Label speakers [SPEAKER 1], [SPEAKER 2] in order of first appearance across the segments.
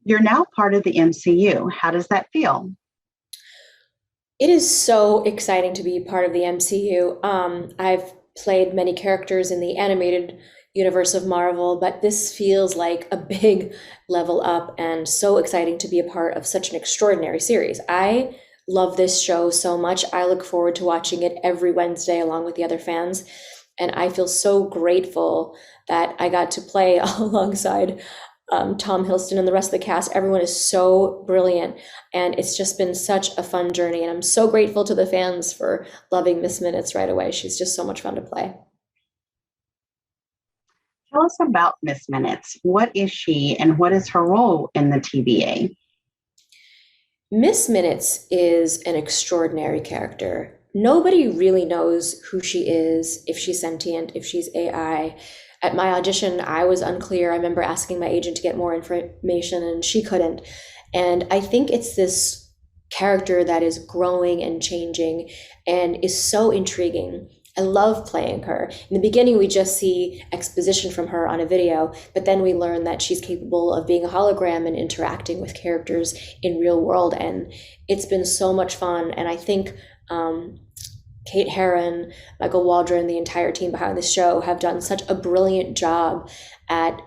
[SPEAKER 1] You're now part of the MCU. How does that feel?
[SPEAKER 2] It is so exciting to be part of the MCU. I've played many characters in the animated universe of Marvel, but this feels like a big level up and so exciting to be a part of such an extraordinary series. I love this show so much. I look forward to watching it every Wednesday along with the other fans. And I feel so grateful that I got to play alongside Tom Hiddleston and the rest of the cast. Everyone is so brilliant, and it's just been such a fun journey. And I'm so grateful to the fans for loving Miss Minutes right away. She's just so much fun to play.
[SPEAKER 1] Tell us about Miss Minutes. What is she and what is her role in the TVA?
[SPEAKER 2] Miss Minutes is an extraordinary character. Nobody really knows who she is, if she's sentient, if she's AI. At my audition, I was unclear. I remember asking my agent to get more information, and she couldn't. And I think it's this character that is growing and changing and is so intriguing. I love playing her. In the beginning, we just see exposition from her on a video, but then we learn that she's capable of being a hologram and interacting with characters in real world. And it's been so much fun. And I think Kate Herron, Michael Waldron, the entire team behind the show have done such a brilliant job at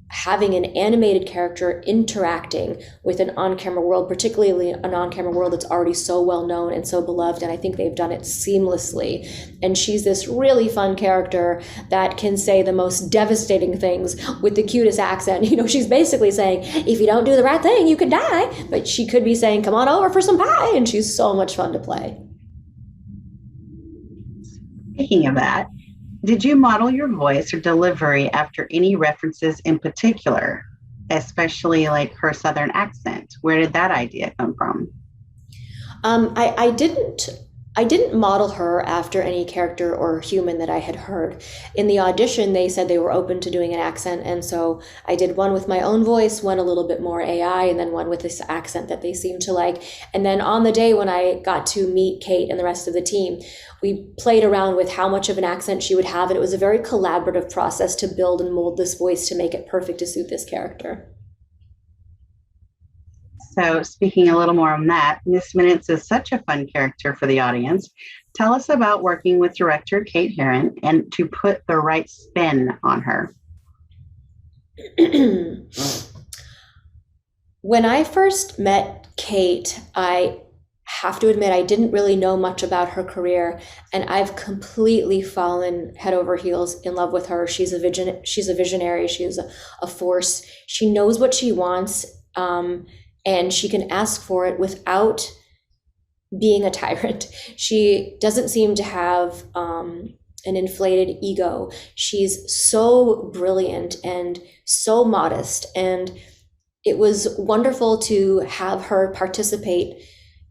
[SPEAKER 2] having an animated character interacting with an on-camera world, particularly an on-camera world that's already so well known and so beloved. And I think they've done it seamlessly. And she's this really fun character that can say the most devastating things with the cutest accent. You know, she's basically saying, if you don't do the right thing, you could die. But she could be saying, come on over for some pie. And she's so much fun to play.
[SPEAKER 1] Speaking of that, did you model your voice or delivery after any references in particular, especially like her Southern accent? Where did that idea come from?
[SPEAKER 2] I didn't model her after any character or human that I had heard. In the audition, they said they were open to doing an accent, and so I did one with my own voice, one a little bit more AI, and then one with this accent that they seemed to like. And then on the day when I got to meet Kate and the rest of the team, we played around with how much of an accent she would have, and it was a very collaborative process to build and mold this voice to make it perfect to suit this character.
[SPEAKER 1] So, speaking a little more on that, Miss Minutes is such a fun character for the audience. Tell us about working with director Kate Herron and to put the right spin on her.
[SPEAKER 2] When I first met Kate, I have to admit I didn't really know much about her career, and I've completely fallen head over heels in love with her. She's a visionary. She's a force. She knows what she wants, and she can ask for it without being a tyrant. She doesn't seem to have an inflated ego. She's so brilliant and so modest, and it was wonderful to have her participate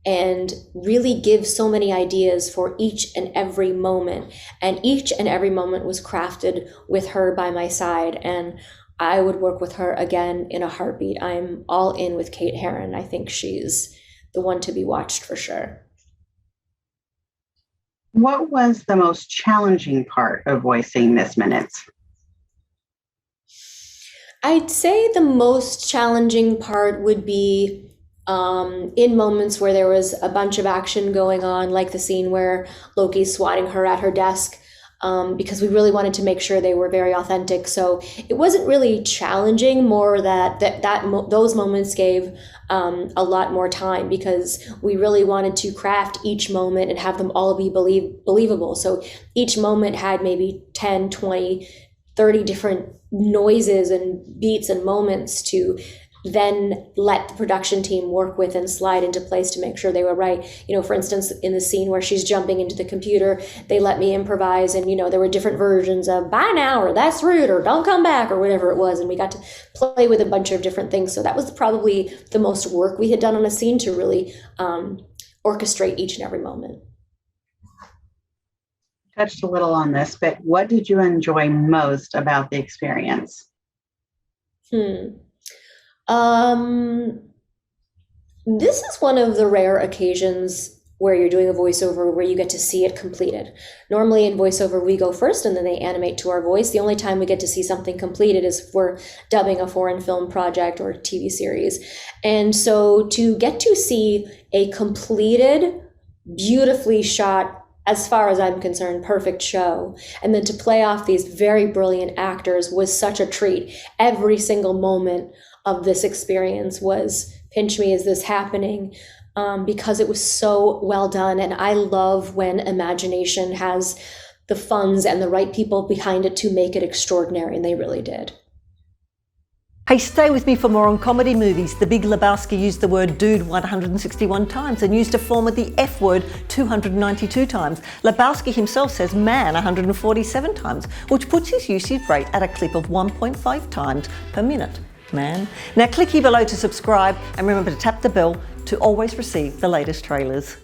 [SPEAKER 2] and really give so many ideas for each and every moment. And each and every moment was crafted with her by my side. And I would work with her again in a heartbeat. I'm all in with Kate Herron. I think she's the one to be watched for sure.
[SPEAKER 1] What was the most challenging part of voicing Miss Minutes?
[SPEAKER 2] I'd say the most challenging part would be in moments where there was a bunch of action going on, like the scene where Loki's swatting her at her desk, because we really wanted to make sure they were very authentic. So it wasn't really challenging, more those moments gave a lot more time because we really wanted to craft each moment and have them all be believable. So each moment had maybe 10, 20, 30 different noises and beats and moments to then let the production team work with and slide into place to make sure they were right. You know, for instance, in the scene where she's jumping into the computer, they let me improvise, and, you know, there were different versions of bye now, or that's rude, or don't come back, or whatever it was. And we got to play with a bunch of different things. So that was probably the most work we had done on a scene to really orchestrate each and every moment.
[SPEAKER 1] Touched a little on this, but what did you enjoy most about the experience?
[SPEAKER 2] This is one of the rare occasions where you're doing a voiceover where you get to see it completed. Normally in voiceover, we go first and then they animate to our voice. The only time we get to see something completed is if we're dubbing a foreign film project or TV series. And so to get to see a completed, beautifully shot, as far as I'm concerned, perfect show, and then to play off these very brilliant actors was such a treat. Every single moment of this experience was, pinch me, is this happening? Because it was so well done. And I love when imagination has the funds and the right people behind it to make it extraordinary, and they really did.
[SPEAKER 3] Hey, stay with me for more on comedy movies. The Big Lebowski used the word dude 161 times and used a form of the F word 292 times. Lebowski himself says man 147 times, which puts his usage rate at a clip of 1.5 times per minute. Man. Now click here below to subscribe and remember to tap the bell to always receive the latest trailers.